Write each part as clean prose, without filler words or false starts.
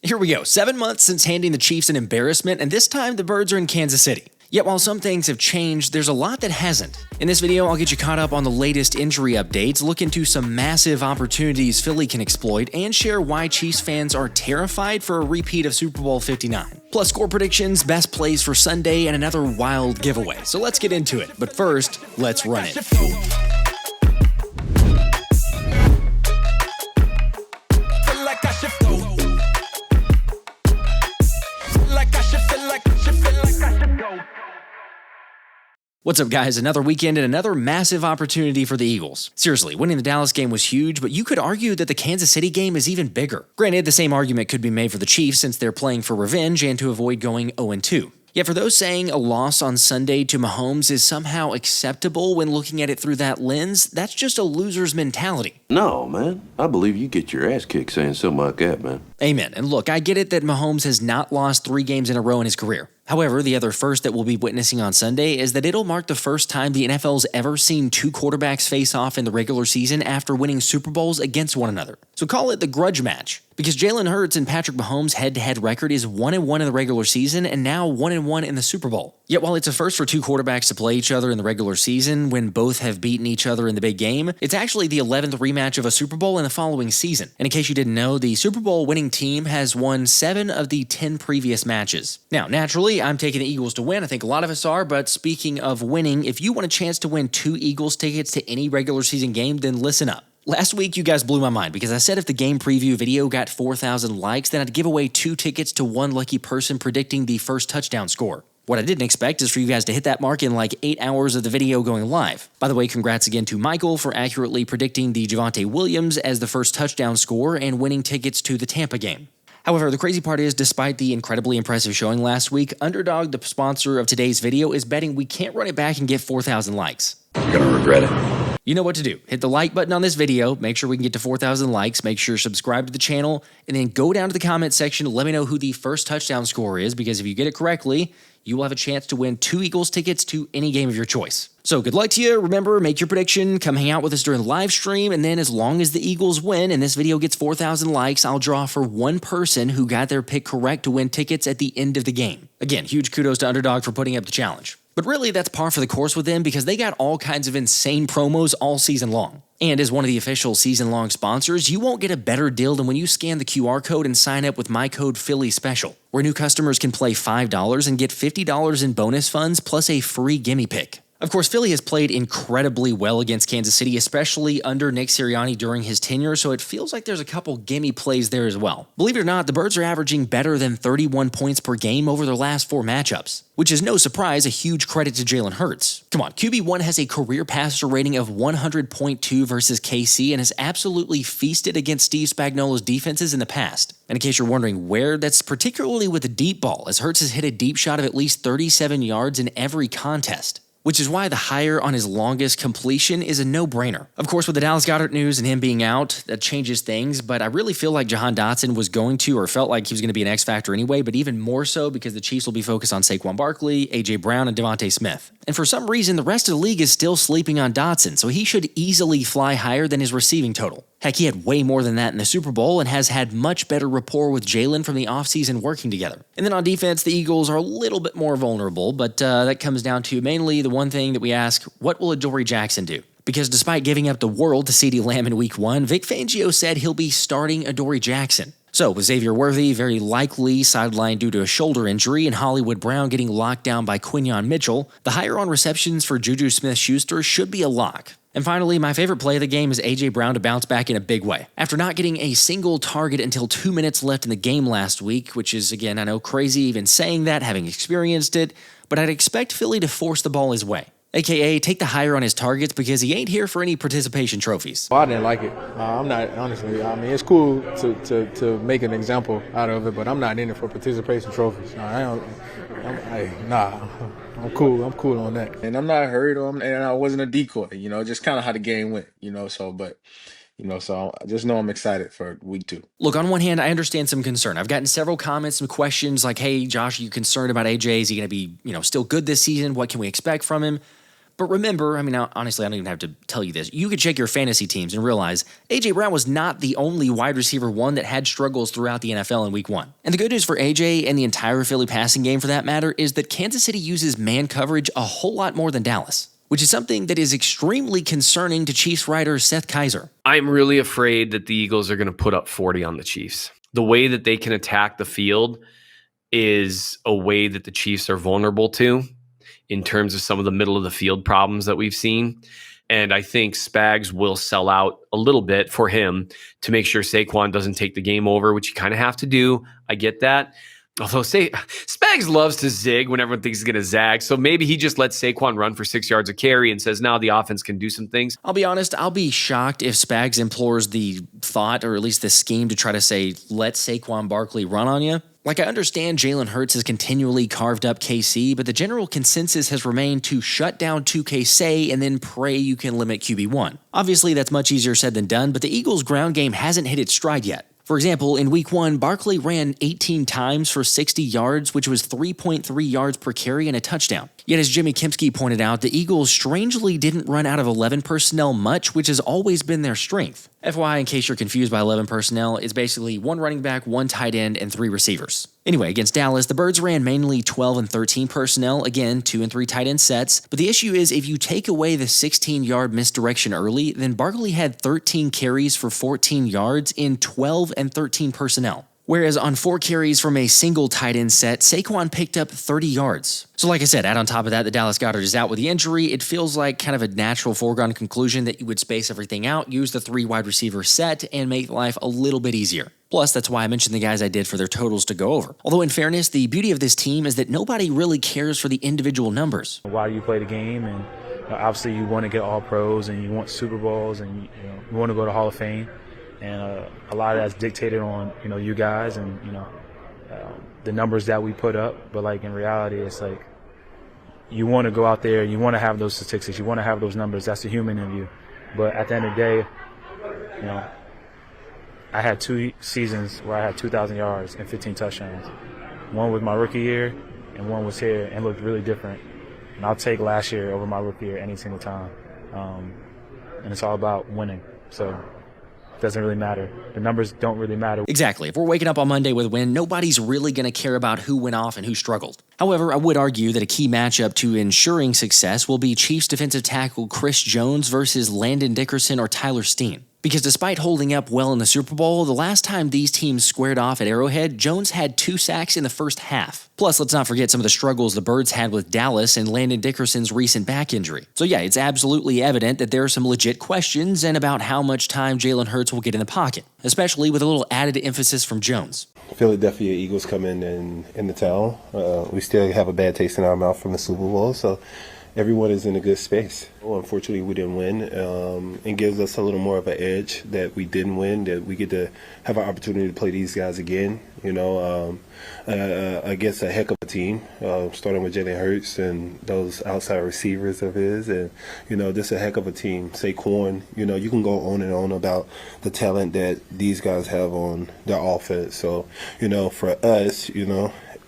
Here we go, 7 months since handing the Chiefs an embarrassment, and this time the Birds are in Kansas City. Yet while some things have changed, there's a lot that hasn't. In this video, I'll get you caught up on the latest injury updates, look into some massive opportunities Philly can exploit, and share why Chiefs fans are terrified for a repeat of Super Bowl 59. Plus score predictions, best plays for Sunday, and another wild giveaway. So let's get into it. But first, let's run it. What's up, guys? Another weekend and another massive opportunity for the Eagles. Seriously, winning the Dallas game was huge, but you could argue that the Kansas City game is even bigger. Granted, the same argument could be made for the Chiefs since they're playing for revenge and to avoid going 0-2. Yet for those saying a loss on Sunday to Mahomes is somehow acceptable when looking at it through that lens, that's just a loser's mentality. No, man. I believe you get your ass kicked saying something like that, man. Amen. And look, I get it that Mahomes has not lost 3 games in a row in his career. However, the other first that we'll be witnessing on Sunday is that it'll mark the first time the NFL's ever seen 2 quarterbacks face off in the regular season after winning Super Bowls against one another. So call it the grudge match. Because Jalen Hurts and Patrick Mahomes' head-to-head record is 1-1 in the regular season and now 1-1 in the Super Bowl. Yet while it's a first for 2 quarterbacks to play each other in the regular season when both have beaten each other in the big game, it's actually the 11th rematch of a Super Bowl in the following season. And in case you didn't know, the Super Bowl winning team has won 7 of the 10 previous matches. Now, naturally, I'm taking the Eagles to win. I think a lot of us are, but speaking of winning, if you want a chance to win 2 Eagles tickets to any regular season game, then listen up. Last week, you guys blew my mind because I said if the game preview video got 4,000 likes, then I'd give away 2 tickets to one lucky person predicting the first touchdown score. What I didn't expect is for you guys to hit that mark in like 8 hours of the video going live. By the way, congrats again to Michael for accurately predicting the Javonte Williams as the first touchdown score and winning tickets to the Tampa game. However, the crazy part is, despite the incredibly impressive showing last week, Underdog, the sponsor of today's video, is betting we can't run it back and get 4,000 likes. You're gonna regret it. You know what to do. Hit the like button on this video, make sure we can get to 4,000 likes, make sure you subscribe to the channel, and then go down to the comment section to let me know who the first touchdown scorer is, because if you get it correctly, you will have a chance to win 2 Eagles tickets to any game of your choice. So good luck to you. Remember, make your prediction, come hang out with us during the live stream, and then as long as the Eagles win and this video gets 4,000 likes, I'll draw for one person who got their pick correct to win tickets at the end of the game. Again, huge kudos to Underdog for putting up the challenge. But really, that's par for the course with them because they got all kinds of insane promos all season long. And as one of the official season-long sponsors, you won't get a better deal than when you scan the QR code and sign up with my code PHILLYSPECIAL, where new customers can play $5 and get $50 in bonus funds plus a free gimme pick. Of course, Philly has played incredibly well against Kansas City, especially under Nick Sirianni during his tenure, so it feels like there's a couple gimme plays there as well. Believe it or not, the Birds are averaging better than 31 points per game over their last 4 matchups, which is no surprise, a huge credit to Jalen Hurts. Come on, QB1 has a career passer rating of 100.2 versus KC and has absolutely feasted against Steve Spagnuolo's defenses in the past. And in case you're wondering where, that's particularly with the deep ball, as Hurts has hit a deep shot of at least 37 yards in every contest, which is why the higher on his longest completion is a no-brainer. Of course, with the Dallas Goedert news and him being out, that changes things, but I really feel like Jahan Dotson was going to, or felt like he was going to be an X-factor anyway, but even more so because the Chiefs will be focused on Saquon Barkley, A.J. Brown, and Devontae Smith. And for some reason, the rest of the league is still sleeping on Dotson, so he should easily fly higher than his receiving total. Heck, he had way more than that in the Super Bowl and has had much better rapport with Jalen from the offseason working together. And then on defense, the Eagles are a little bit more vulnerable, but that comes down to mainly the one thing that we ask, what will Adoree Jackson do? Because despite giving up the world to CeeDee Lamb in Week 1, Vic Fangio said he'll be starting Adoree Jackson. So, with Xavier Worthy very likely sidelined due to a shoulder injury and Hollywood Brown getting locked down by Quinyon Mitchell, the higher on receptions for Juju Smith-Schuster should be a lock. And finally, my favorite play of the game is A.J. Brown to bounce back in a big way. After not getting a single target until 2 minutes left in the game last week, which is, again, I know crazy even saying that, having experienced it, but I'd expect Philly to force the ball his way. AKA, take the higher on his targets because he ain't here for any participation trophies. Well, I didn't like it. I'm not, honestly. I mean, it's cool to make an example out of it, but I'm not in it for participation trophies. I'm cool. I'm cool on that. And I'm not hurt, and I wasn't a decoy, just kind of how the game went, so I just know I'm excited for week 2. Look, on one hand, I understand some concern. I've gotten several comments, some questions like, hey, Josh, are you concerned about AJ? Is he going to be, still good this season? What can we expect from him? But remember, honestly, I don't even have to tell you this. You could check your fantasy teams and realize A.J. Brown was not the only wide receiver one that had struggles throughout the NFL in week 1. And the good news for A.J. and the entire Philly passing game for that matter is that Kansas City uses man coverage a whole lot more than Dallas, which is something that is extremely concerning to Chiefs writer Seth Kaiser. I'm really afraid that the Eagles are going to put up 40 on the Chiefs. The way that they can attack the field is a way that the Chiefs are vulnerable to in terms of some of the middle of the field problems that we've seen. And I think Spags will sell out a little bit for him to make sure Saquon doesn't take the game over, which you kind of have to do. I get that. Although Spags loves to zig when everyone thinks he's going to zag. So maybe he just lets Saquon run for 6 yards of carry and says, now the offense can do some things. I'll be honest, I'll be shocked if Spags implores the thought or at least the scheme to try to say, let Saquon Barkley run on you. Like, I understand Jalen Hurts has continually carved up KC, but the general consensus has remained to shut down 2K say and then pray you can limit QB1. Obviously, that's much easier said than done, but the Eagles' ground game hasn't hit its stride yet. For example, in week 1, Barkley ran 18 times for 60 yards, which was 3.3 yards per carry and a touchdown. Yet as Jimmy Kempski pointed out, the Eagles strangely didn't run out of 11 personnel much, which has always been their strength. FYI, in case you're confused by 11 personnel, it's basically 1 running back, 1 tight end, and 3 receivers. Anyway, against Dallas, the Birds ran mainly 12 and 13 personnel, again, 2 and 3 tight end sets. But the issue is if you take away the 16-yard misdirection early, then Barkley had 13 carries for 14 yards in 12 and 13 personnel. Whereas on 4 carries from a single tight end set, Saquon picked up 30 yards. So like I said, add on top of that, the Dallas Goedert is out with the injury. It feels like kind of a natural foregone conclusion that you would space everything out, use the 3 wide receiver set, and make life a little bit easier. Plus, that's why I mentioned the guys I did for their totals to go over. Although in fairness, the beauty of this team is that nobody really cares for the individual numbers. Why you play the game, and obviously you want to get all pros, and you want Super Bowls, and you want to go to Hall of Fame. And a lot of that's dictated on, you guys and, the numbers that we put up. But, like, in reality, it's like you want to go out there, you want to have those statistics, you want to have those numbers. That's the human in you. But at the end of the day, I had 2 seasons where I had 2,000 yards and 15 touchdowns. One was my rookie year, and one was here and looked really different. And I'll take last year over my rookie year any single time. And it's all about winning. So it doesn't really matter. The numbers don't really matter. Exactly. If we're waking up on Monday with a win, nobody's really going to care about who went off and who struggled. However, I would argue that a key matchup to ensuring success will be Chiefs defensive tackle Chris Jones versus Landon Dickerson or Tyler Steen. Because despite holding up well in the Super Bowl, the last time these teams squared off at Arrowhead, Jones had 2 sacks in the first half. Plus, let's not forget some of the struggles the Birds had with Dallas and Landon Dickerson's recent back injury. So yeah, it's absolutely evident that there are some legit questions and about how much time Jalen Hurts will get in the pocket, especially with a little added emphasis from Jones. Philadelphia Eagles come in the town. We still have a bad taste in our mouth from the Super Bowl, so everyone is in a good space. Well, unfortunately, we didn't win. It gives us a little more of an edge that we didn't win, that we get to have an opportunity to play these guys again, against a heck of a team, starting with Jalen Hurts and those outside receivers of his. And, this is a heck of a team. Saquon, you can go on and on about the talent that these guys have on their offense. So, for us,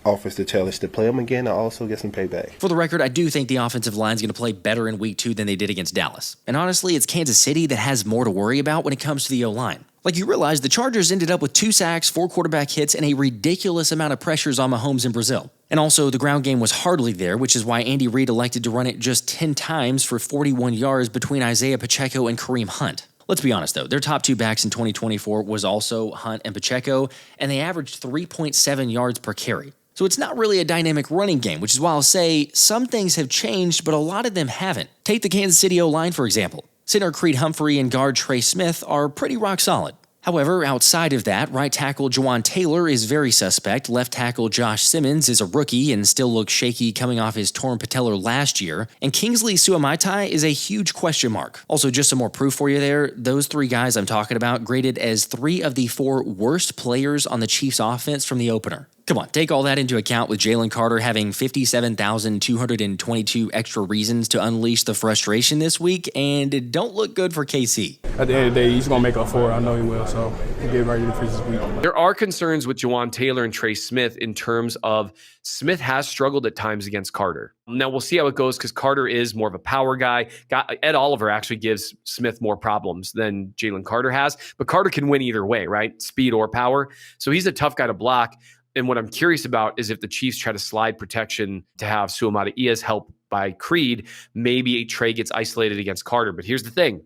offers the challenge to play them again and also get some payback. For the record, I do think the offensive line is going to play better in week 2 than they did against Dallas. And honestly, it's Kansas City that has more to worry about when it comes to the O-line. Like, you realize the Chargers ended up with 2 sacks, 4 quarterback hits, and a ridiculous amount of pressures on Mahomes in Brazil. And also, the ground game was hardly there, which is why Andy Reid elected to run it just 10 times for 41 yards between Isaiah Pacheco and Kareem Hunt. Let's be honest, though. Their top 2 backs in 2024 was also Hunt and Pacheco, and they averaged 3.7 yards per carry. So it's not really a dynamic running game, which is why I'll say some things have changed, but a lot of them haven't. Take the Kansas City O-line, for example. Center Creed Humphrey and guard Trey Smith are pretty rock solid. However, outside of that, right tackle Jawan Taylor is very suspect, left tackle Josh Simmons is a rookie and still looks shaky coming off his torn patellar last year, and Kingsley Suamaitai is a huge question mark. Also, just some more proof for you there, those 3 guys I'm talking about graded as 3 of the 4 worst players on the Chiefs offense from the opener. Come on, take all that into account with Jalen Carter having 57,222 extra reasons to unleash the frustration this week, and it don't look good for KC. At the end of the day, he's going to make up for it. I know he will, so we'll get ready for this week. There are concerns with Jawan Taylor and Trey Smith in terms of Smith has struggled at times against Carter. Now, we'll see how it goes because Carter is more of a power guy. Ed Oliver actually gives Smith more problems than Jalen Carter has, but Carter can win either way, right? Speed or power. So he's a tough guy to block. And what I'm curious about is if the Chiefs try to slide protection to have Suamata Ias help by Creed, maybe Trey gets isolated against Carter. But here's the thing.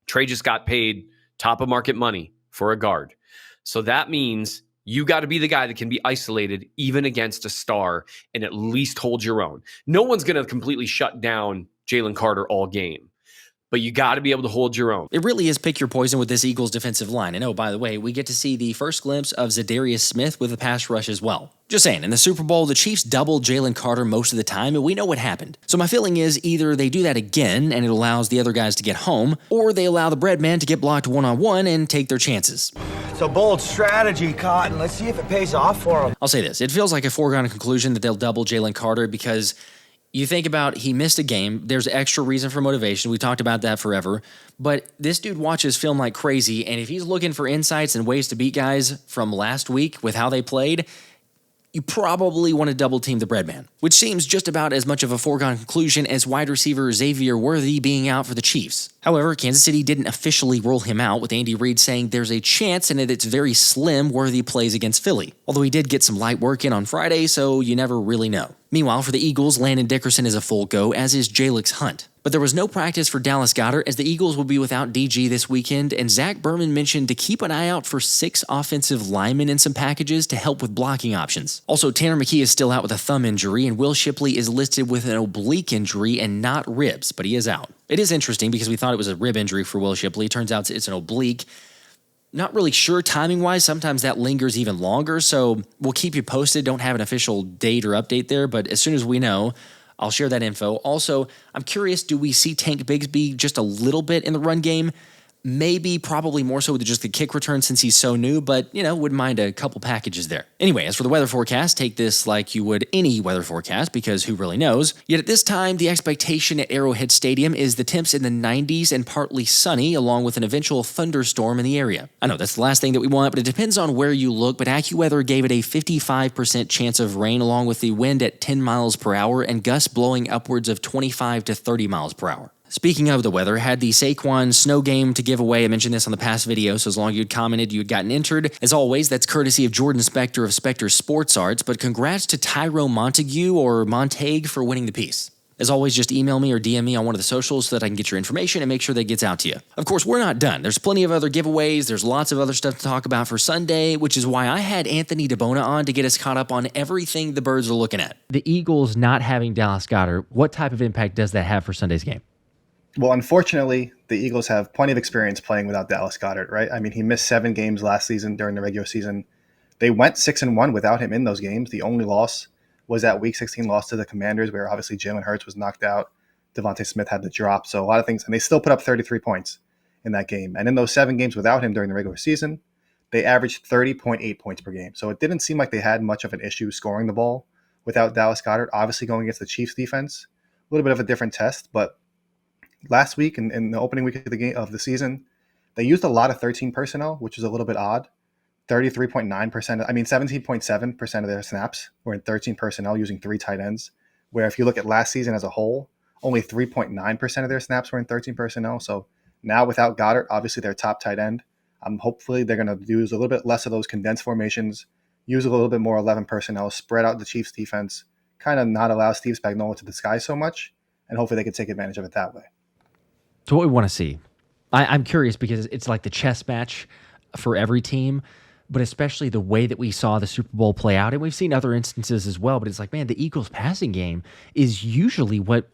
Trey just got paid top of market money for a guard. So that means you got to be the guy that can be isolated even against a star and at least hold your own. No one's going to completely shut down Jalen Carter all game, but you got to be able to hold your own. It really is pick your poison with this Eagles defensive line. And oh, by the way, we get to see the first glimpse of Zadarius Smith with a pass rush as well. Just saying, in the Super Bowl, the Chiefs doubled Jalen Carter most of the time, and we know what happened. So my feeling is either they do that again and it allows the other guys to get home, or they allow the bread man to get blocked one-on-one and take their chances. It's a bold strategy, Cotton. Let's see if it pays off for him. I'll say this. It feels like a foregone conclusion that they'll double Jalen Carter because you think about he missed a game. There's extra reason for motivation. We talked about that forever. But this dude watches film like crazy, and if he's looking for insights and ways to beat guys from last week with how they played, you probably want to double team the breadman, which seems just about as much of a foregone conclusion as wide receiver Xavier Worthy being out for the Chiefs. However, Kansas City didn't officially rule him out, with Andy Reid saying there's a chance and that it's very slim Worthy plays against Philly. Although he did get some light work in on Friday, so you never really know. Meanwhile, for the Eagles, Landon Dickerson is a full go, as is Jalyx Hunt. But there was no practice for Dallas Goedert as the Eagles will be without DG this weekend, and Zack mentioned to keep an eye out for 6 offensive linemen in some packages to help with blocking options. Also, Tanner McKee is still out with a thumb injury, and Will Shipley is listed with an oblique injury and not ribs, but he is out. It is interesting because we thought it was a rib injury for Will Shipley. Turns out it's an oblique. Not really sure timing-wise. Sometimes that lingers even longer, so we'll keep you posted. Don't have an official date or update there, but as soon as we know, I'll share that info. Also, I'm curious, do we see Tank Bigsby just a little bit in the run game? Maybe, probably more so with just the kick return since he's so new, but, wouldn't mind a couple packages there. Anyway, as for the weather forecast, take this like you would any weather forecast because who really knows? Yet at this time, the expectation at Arrowhead Stadium is the temps in the 90s and partly sunny, along with an eventual thunderstorm in the area. I know that's the last thing that we want, but it depends on where you look, but AccuWeather gave it a 55% chance of rain along with the wind at 10 miles per hour and gusts blowing upwards of 25 to 30 miles per hour. Speaking of the weather, had the Saquon snow game to give away. I mentioned this on the past video, so as long as you'd commented, you'd gotten entered. As always, that's courtesy of Jordan Spector of Spector Sports Arts, but congrats to Tyro Montague or Montague for winning the piece. As always, just email me or DM me on one of the socials so that I can get your information and make sure that it gets out to you. Of course, we're not done. There's plenty of other giveaways. There's lots of other stuff to talk about for Sunday, which is why I had Anthony DiBona on to get us caught up on everything the Birds are looking at. The Eagles not having Dallas Goedert, what type of impact does that have for Sunday's game? Well, unfortunately, the Eagles have plenty of experience playing without Dallas Goedert, right? I mean, he missed 7 games last season during the regular season. They went 6-1 without him in those games. The only loss was that Week 16 loss to the Commanders, where obviously Jalen Hurts was knocked out. Devontae Smith had the drop. So a lot of things. And they still put up 33 points in that game. And in those 7 games without him during the regular season, they averaged 30.8 points per game. So it didn't seem like they had much of an issue scoring the ball without Dallas Goedert. Obviously going against the Chiefs defense, a little bit of a different test, but last week, in the opening week of the season, they used a lot of 13 personnel, which is a little bit odd. 17.7% of their snaps were in 13 personnel using 3 tight ends, where if you look at last season as a whole, only 3.9% of their snaps were in 13 personnel. So now without Goddard, obviously their top tight end, hopefully they're going to use a little bit less of those condensed formations, use a little bit more 11 personnel, spread out the Chiefs defense, kind of not allow Steve Spagnuolo to disguise so much, and hopefully they can take advantage of it that way. So what we want to see, I'm curious because it's like the chess match for every team, but especially the way that we saw the Super Bowl play out, and we've seen other instances as well, but it's like, man, the Eagles passing game is usually what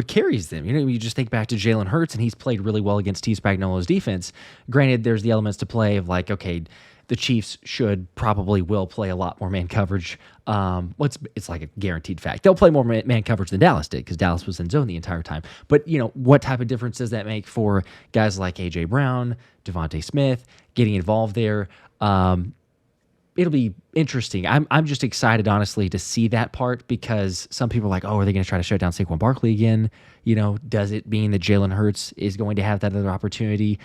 carries them. You just think back to Jalen Hurts, and he's played really well against Steve Spagnuolo's defense. Granted, there's the elements to play of like, okay, the Chiefs will play a lot more man coverage. It's like a guaranteed fact. They'll play more man coverage than Dallas did because Dallas was in zone the entire time. But, what type of difference does that make for guys like A.J. Brown, Devontae Smith, getting involved there? it'll be interesting. I'm just excited, honestly, to see that part, because some people are like, oh, are they going to try to shut down Saquon Barkley again? Does it mean that Jalen Hurts is going to have that other opportunity?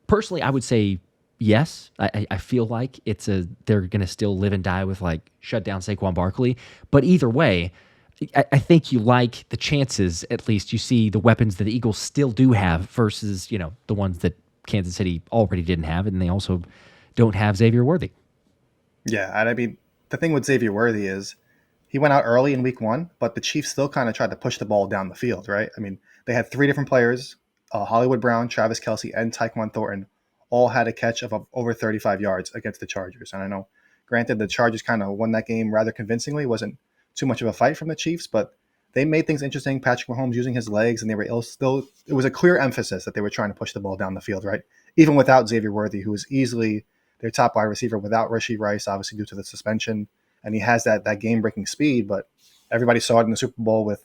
Personally, I would say yes. I feel like they're going to still live and die with like shut down Saquon Barkley. But either way, I think you like the chances. At least you see the weapons that the Eagles still do have versus the ones that Kansas City already didn't have, and they also don't have Xavier Worthy. Yeah, and I mean, the thing with Xavier Worthy is he went out early in week 1, but the Chiefs still kind of tried to push the ball down the field, right? I mean, they had 3 different players, Hollywood Brown, Travis Kelce, and Tyquan Thornton, all had a catch of over 35 yards against the Chargers. And I know, granted, the Chargers kind of won that game rather convincingly. It wasn't too much of a fight from the Chiefs, but they made things interesting. Patrick Mahomes using his legs, and they were still. It was a clear emphasis that they were trying to push the ball down the field, right? Even without Xavier Worthy, who was easily their top wide receiver, without Rashee Rice, obviously due to the suspension, and he has that game-breaking speed. But everybody saw it in the Super Bowl with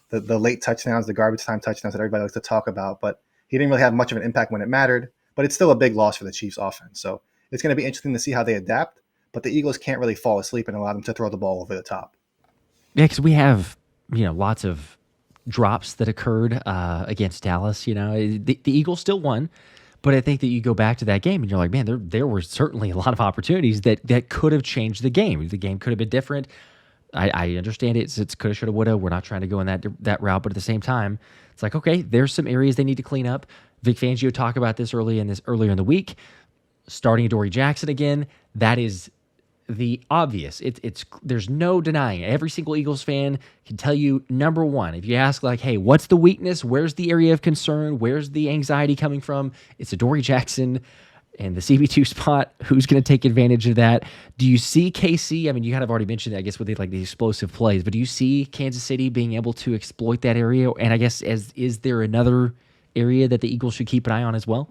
the late touchdowns, the garbage time touchdowns that everybody likes to talk about. But he didn't really have much of an impact when it mattered. But it's still a big loss for the Chiefs' offense. So it's going to be interesting to see how they adapt. But the Eagles can't really fall asleep and allow them to throw the ball over the top. Yeah, because we have lots of drops that occurred against Dallas. The Eagles still won, but I think that you go back to that game and you're like, man, there were certainly a lot of opportunities that could have changed the game. The game could have been different. I understand it's coulda, shoulda, woulda. We're not trying to go in that route, but at the same time, it's like, okay, there's some areas they need to clean up. Vic Fangio talked about this earlier in the week, starting Adoree Jackson again. That is the obvious. There's no denying it. Every single Eagles fan can tell you, number one, if you ask like, hey, what's the weakness? Where's the area of concern? Where's the anxiety coming from? It's Adoree Jackson and the CB2 spot. Who's going to take advantage of that? Do you see KC? I mean, you kind of already mentioned that, I guess, with the explosive plays, but do you see Kansas City being able to exploit that area? And I guess, is there another area that the Eagles should keep an eye on as well?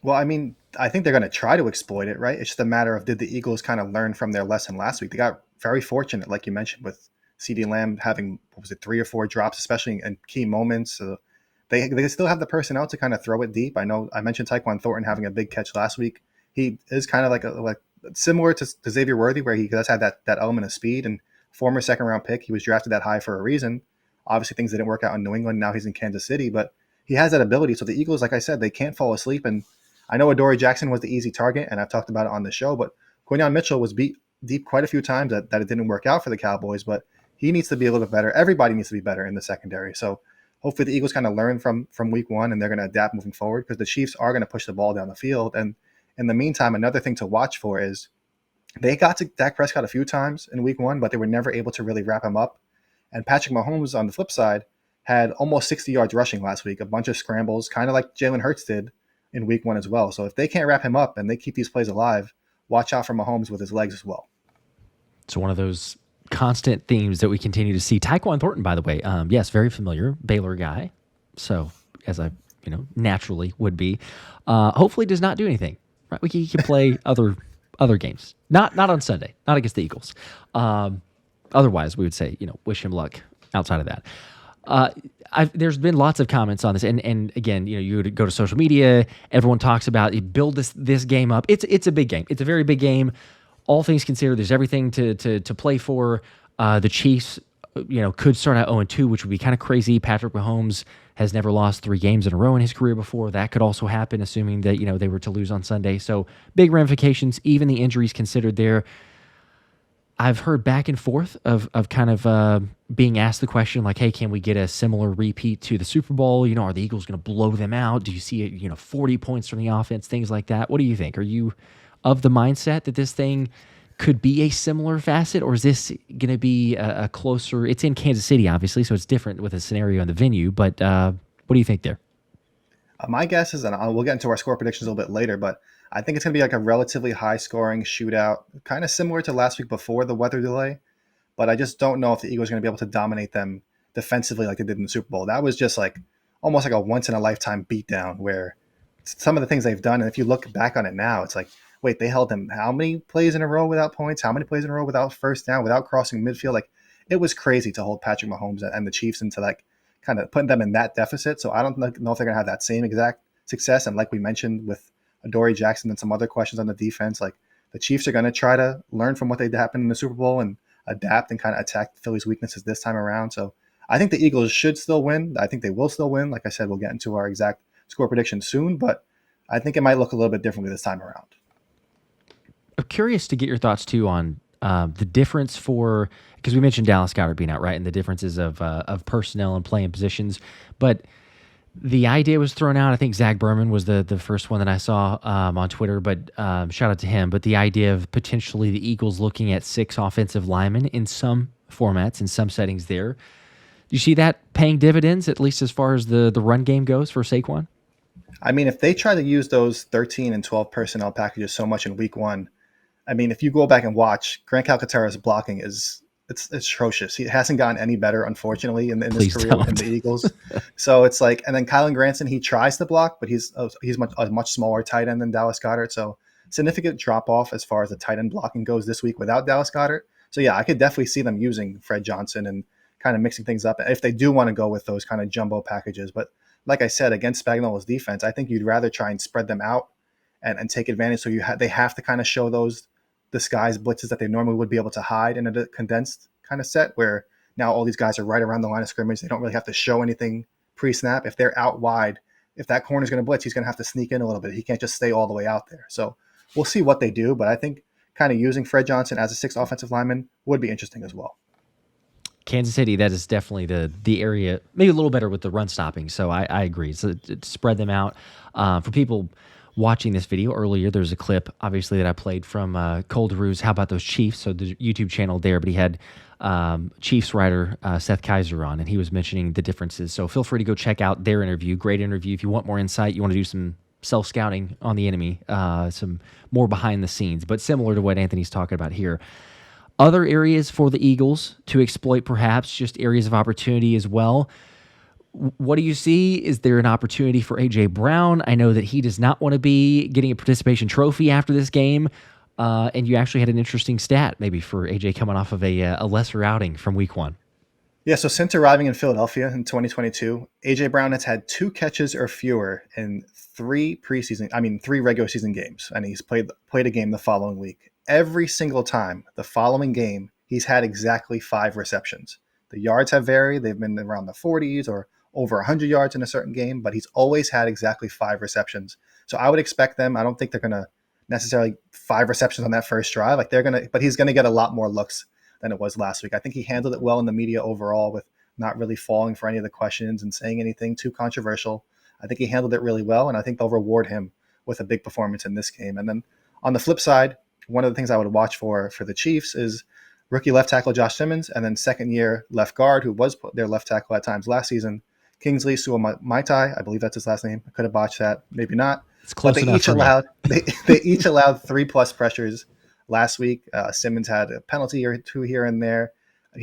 Well, I mean, I think they're going to try to exploit it, right? It's just a matter of, did the Eagles kind of learn from their lesson last week? They got very fortunate, like you mentioned, with CeeDee Lamb having, 3 or 4 drops, especially in key moments. So they still have the personnel to kind of throw it deep. I know I mentioned Tyquan Thornton having a big catch last week. He is kind of like similar to Xavier Worthy, where he does have that element of speed, and former second-round pick. He was drafted that high for a reason. Obviously, things didn't work out in New England. Now he's in Kansas City, but he has that ability. So the Eagles, like I said, they can't fall asleep. And I know Adoree Jackson was the easy target, and I've talked about it on the show, but Quinyon Mitchell was beat deep quite a few times that it didn't work out for the Cowboys, but he needs to be a little bit better. Everybody needs to be better in the secondary. So hopefully the Eagles kind of learn from week 1, and they're going to adapt moving forward, because the Chiefs are going to push the ball down the field. And in the meantime, another thing to watch for is they got to Dak Prescott a few times in week 1, but they were never able to really wrap him up. And Patrick Mahomes, on the flip side, had almost 60 yards rushing last week, a bunch of scrambles, kind of like Jalen Hurts did in week 1 as well. So if they can't wrap him up and they keep these plays alive, watch out for Mahomes with his legs as well. It's one of those constant themes that we continue to see. Tyquan Thornton, by the way, yes, very familiar Baylor guy. So as I naturally would be, hopefully does not do anything. Right, he can play other games, not on Sunday, not against the Eagles. Otherwise, we would say wish him luck outside of that. There's been lots of comments on this, and again, you would go to social media. Everyone talks about build this game up. It's a big game. It's a very big game. All things considered, there's everything to play for. The Chiefs, could start out 0-2, which would be kind of crazy. Patrick Mahomes has never lost 3 games in a row in his career before. That could also happen, assuming that they were to lose on Sunday. So big ramifications. Even the injuries considered there. I've heard back and forth of kind of being asked the question like, hey, can we get a similar repeat to the Super Bowl? Are the Eagles going to blow them out? Do you see 40 points from the offense, things like that? What do you think? Are you of the mindset that this thing could be a similar facet, or is this going to be a closer? It's in Kansas City, obviously, so it's different with a scenario in the venue. But what do you think there? My guess is, and we'll get into our score predictions a little bit later, but I think it's going to be like a relatively high-scoring shootout, kind of similar to last week before the weather delay. But I just don't know if the Eagles are going to be able to dominate them defensively like they did in the Super Bowl. That was just almost like a once-in-a-lifetime beatdown, where some of the things they've done, and if you look back on it now, it's like, wait, they held them how many plays in a row without points? How many plays in a row without first down, without crossing midfield? Like, it was crazy to hold Patrick Mahomes and the Chiefs into kind of putting them in that deficit. So I don't know if they're going to have that same exact success. And like we mentioned with Adoree Jackson and some other questions on the defense, the Chiefs are going to try to learn from what they happened in the Super Bowl and adapt and kind of attack Philly's weaknesses this time around. So I think the Eagles should still win. I think they will still win. Like I said, we'll get into our exact score prediction soon, but I think it might look a little bit differently this time around. I'm curious to get your thoughts too on the difference because we mentioned Dallas Goedert being out, right, and the differences of personnel and playing positions, but the idea was thrown out. I think Zach Berman was the first one that I saw on Twitter, but shout out to him. But the idea of potentially the Eagles looking at 6 offensive linemen in some formats, in some settings there. Do you see that paying dividends, at least as far as the run game goes for Saquon? I mean, if they try to use those 13 and 12 personnel packages so much in week 1, I mean, if you go back and watch, Grant Calcaterra's blocking it's atrocious. He hasn't gotten any better, unfortunately, in his career in the Eagles. So it's like, and then Kylan Granson, he tries to block, but he's a much smaller tight end than Dallas Goedert. So significant drop off as far as the tight end blocking goes this week without Dallas Goedert. So yeah, I could definitely see them using Fred Johnson and kind of mixing things up if they do want to go with those kind of jumbo packages. But like I said, against Spagnuolo's defense, I think you'd rather try and spread them out and take advantage. So they have to kind of show those disguise blitzes that they normally would be able to hide in a condensed kind of set where now all these guys are right around the line of scrimmage. They don't really have to show anything pre-snap. If they're out wide, if that corner is going to blitz, he's going to have to sneak in a little bit. He can't just stay all the way out there. So we'll see what they do, but I think kind of using Fred Johnson as a 6th offensive lineman would be interesting as well. Kansas City, that is definitely the area, maybe a little better with the run stopping. So I agree. So to spread them out. For people watching this video earlier, there's a clip, obviously, that I played from Cole DeRue's How About Those Chiefs? So the YouTube channel there, but he had Chiefs writer Seth Kaiser on, and he was mentioning the differences. So feel free to go check out their interview. Great interview. If you want more insight, you want to do some self-scouting on the enemy, some more behind the scenes, but similar to what Anthony's talking about here. Other areas for the Eagles to exploit, perhaps, just areas of opportunity as well. What do you see? Is there an opportunity for A.J. Brown? I know that he does not want to be getting a participation trophy after this game. And you actually had an interesting stat maybe for A.J. coming off of a lesser outing from week 1. Yeah, so since arriving in Philadelphia in 2022, A.J. Brown has had 2 catches or fewer in 3 regular season games. And he's played a game the following week. Every single time the following game, he's had exactly 5 receptions. The yards have varied. They've been around the 40s or over 100 yards in a certain game, but he's always had exactly 5 receptions. So I would expect them. I don't think they're going to necessarily 5 receptions on that first drive. But he's going to get a lot more looks than it was last week. I think he handled it well in the media overall with not really falling for any of the questions and saying anything too controversial. I think he handled it really well, and I think they'll reward him with a big performance in this game. And then on the flip side, one of the things I would watch for the Chiefs is rookie left tackle Josh Simmons, and then second-year left guard, who was their left tackle at times last season, Kingsley Suamaitai. I believe that's his last name. I could have botched that, maybe not. It's close but enough. They each allowed 3+ pressures last week. Simmons had a penalty or 2 here and there.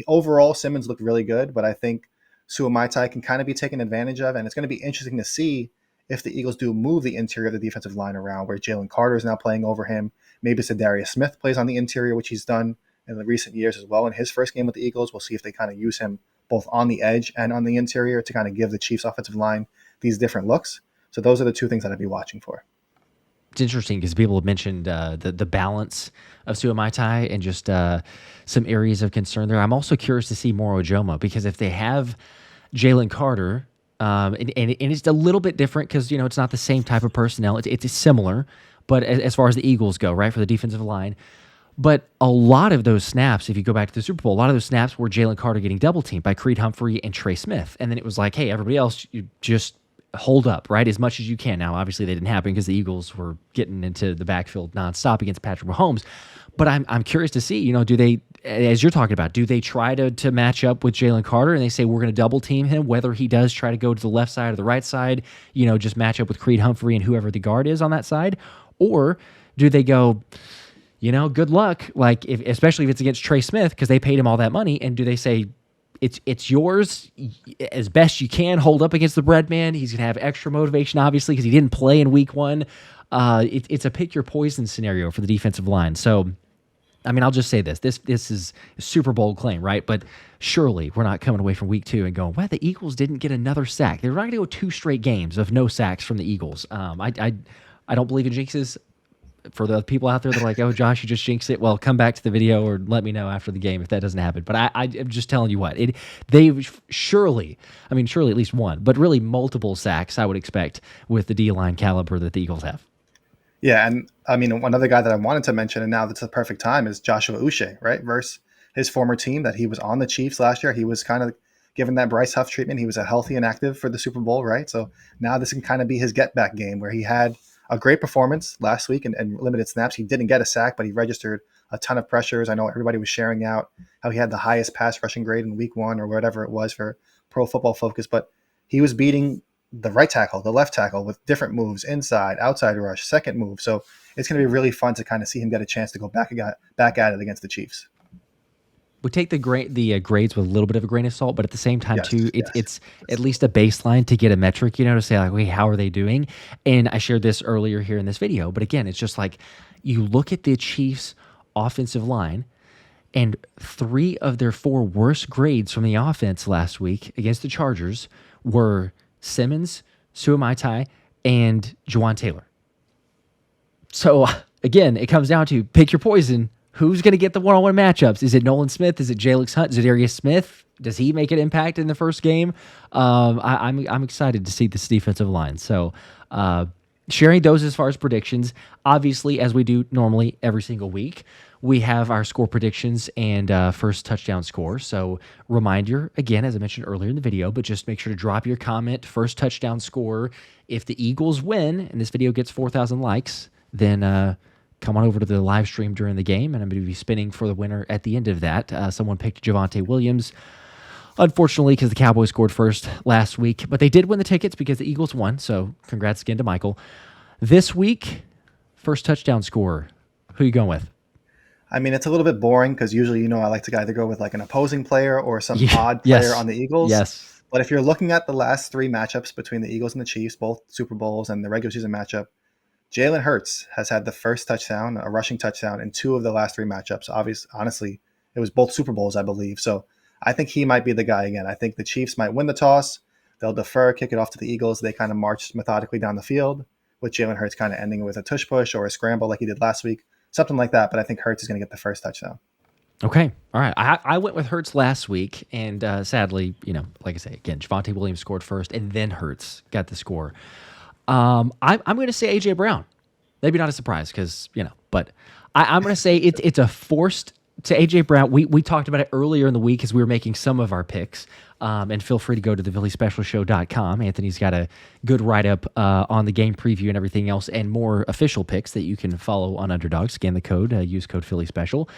Overall, Simmons looked really good, but I think Suamaitai can kind of be taken advantage of, and it's going to be interesting to see if the Eagles do move the interior of the defensive line around, where Jalen Carter is now playing over him. Maybe Darius Smith plays on the interior, which he's done in the recent years as well. In his first game with the Eagles, we'll see if they kind of use him both on the edge and on the interior to kind of give the Chiefs offensive line these different looks. So those are the 2 things that I'd be watching for. It's interesting because people have mentioned the balance of Suamaitai and just some areas of concern there. I'm also curious to see more Ojomo, because if they have Jalen Carter, and it's a little bit different because, it's not the same type of personnel. It's similar, but as far as the Eagles go, right, for the defensive line. But a lot of those snaps, if you go back to the Super Bowl, a lot of those snaps were Jalen Carter getting double teamed by Creed Humphrey and Trey Smith. And then it was like, hey, everybody else, you just hold up, right, as much as you can. Now, obviously, they didn't happen because the Eagles were getting into the backfield nonstop against Patrick Mahomes. But I'm curious to see, do they, as you're talking about, do they try to match up with Jalen Carter and they say we're going to double team him, whether he does try to go to the left side or the right side, just match up with Creed Humphrey and whoever the guard is on that side? Or do they go, good luck, especially if it's against Trey Smith because they paid him all that money, and do they say, it's yours as best you can, hold up against the bread man? He's going to have extra motivation, obviously, because he didn't play in week 1. It's a pick your poison scenario for the defensive line. So, I'll just say this is a Super Bowl claim, right? But surely we're not coming away from week 2 and going, well, the Eagles didn't get another sack. They're not going to go 2 straight games of no sacks from the Eagles. I don't believe in jinxes for the people out there that are like, oh, Josh, you just jinxed it. Well, come back to the video or let me know after the game if that doesn't happen. But I'm just telling you what, they've surely at least one, but really multiple sacks I would expect with the D-line caliber that the Eagles have. Yeah, and I mean, another guy that I wanted to mention, and now that's the perfect time, is Joshua Uche, right? Versus his former team that he was on the Chiefs last year. He was kind of given that Bryce Huff treatment. He was healthy and active for the Super Bowl, right? So now this can kind of be his get-back game where he had a great performance last week and limited snaps. He didn't get a sack, but he registered a ton of pressures. I know everybody was sharing out how he had the highest pass rushing grade in week 1 or whatever it was for Pro Football Focus, but he was beating the right tackle, the left tackle with different moves, inside, outside rush, second move. So it's going to be really fun to kind of see him get a chance to go back at it against the Chiefs. We take the grades with a little bit of a grain of salt, but at the same time, it's at least a baseline to get a metric, to say like, wait, how are they doing? And I shared this earlier here in this video, but again, it's just like you look at the Chiefs' offensive line, and 3 of their 4 worst grades from the offense last week against the Chargers were Simmons, Suamaitai, and Juwan Taylor. So again, it comes down to pick your poison. Who's going to get the one-on-one matchups? Is it Nolan Smith? Is it Jalyx Hunt? Is it Zadarius Smith? Does he make an impact in the first game? I'm excited to see this defensive line. So sharing those as far as predictions. Obviously, as we do normally every single week, we have our score predictions and first touchdown score. So reminder, again, as I mentioned earlier in the video, but just make sure to drop your comment, first touchdown score. If the Eagles win and this video gets 4,000 likes, then come on over to the live stream during the game, and I'm going to be spinning for the winner at the end of that. Someone picked Javonte Williams, unfortunately, because the Cowboys scored first last week, but they did win the tickets because the Eagles won, so congrats again to Michael. This week, first touchdown scorer. Who are you going with? I mean, it's a little bit boring because usually, I like to either go with like an opposing player or some odd player on the Eagles. Yes. But if you're looking at the last 3 matchups between the Eagles and the Chiefs, both Super Bowls and the regular season matchup, Jalen Hurts has had the first touchdown, a rushing touchdown, in 2 of the last 3 matchups. Honestly, it was both Super Bowls, I believe. So I think he might be the guy again. I think the Chiefs might win the toss. They'll defer, kick it off to the Eagles. They kind of march methodically down the field, with Jalen Hurts kind of ending with a tush push or a scramble like he did last week, something like that. But I think Hurts is going to get the first touchdown. Okay. All right. I went with Hurts last week, and sadly, like I say, again, Javonte Williams scored first, and then Hurts got the score. I'm going to say AJ Brown. Maybe not a surprise because, but I'm going to say it's a forced to AJ Brown. We talked about it earlier in the week as we were making some of our picks. And feel free to go to the phillyspecialshow.com. Anthony's got a good write-up on the game preview and everything else, and more official picks that you can follow on Underdog. Scan the code, use code PhillySpecial.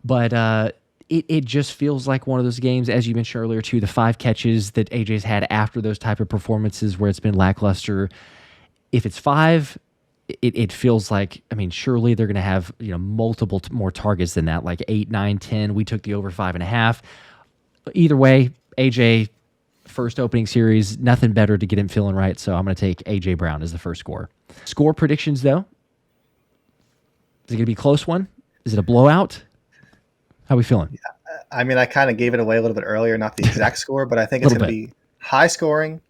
But it just feels like one of those games, as you mentioned earlier too, the 5 catches that AJ's had after those type of performances where it's been lackluster. If it's 5, it feels like, surely they're going to have multiple more targets than that, like 8, 9, 10. We took the over 5.5. Either way, AJ, first opening series, nothing better to get him feeling right. So I'm going to take AJ Brown as the first score. Score predictions, though. Is it going to be a close one? Is it a blowout? How are we feeling? Yeah, I kind of gave it away a little bit earlier, not the exact score, but I think it's going to be high scoring,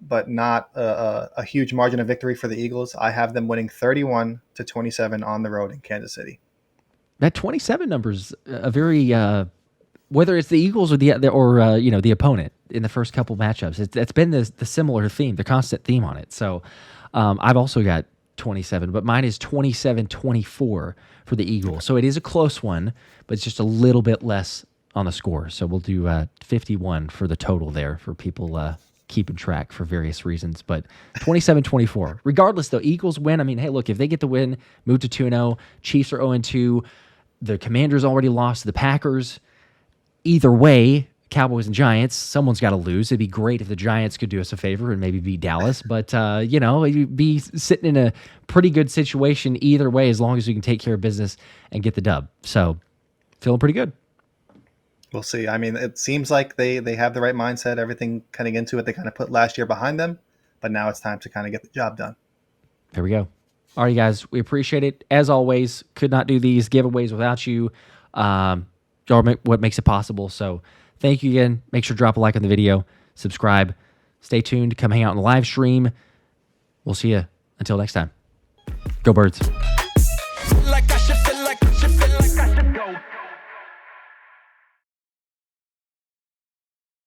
but not a huge margin of victory for the Eagles. I have them winning 31-27 on the road in Kansas City. That 27 number's a very whether it's the Eagles or the opponent in the first couple matchups. It's been the similar theme, the constant theme on it. So I've also got 27, but mine is 27-24 for the Eagles. So it is a close one, but it's just a little bit less on the score. So we'll do 51 for the total there for people keeping track for various reasons. But 27-24. Regardless, though, Eagles win. Hey, look, if they get the win, move to 2-0. Chiefs are 0-2. The Commanders already lost to the Packers. Either way, Cowboys and Giants, someone's got to lose. It'd be great if the Giants could do us a favor and maybe beat Dallas. But, you'd be sitting in a pretty good situation either way as long as you can take care of business and get the dub. So, feeling pretty good. We'll see. It seems like they have the right mindset, everything cutting into it. They kind of put last year behind them, but now it's time to kind of get the job done. There we go. All right, guys, we appreciate it. As always, could not do these giveaways without you. What makes it possible. So thank you again. Make sure to drop a like on the video, subscribe, stay tuned, come hang out on the live stream. We'll see you until next time. Go Birds.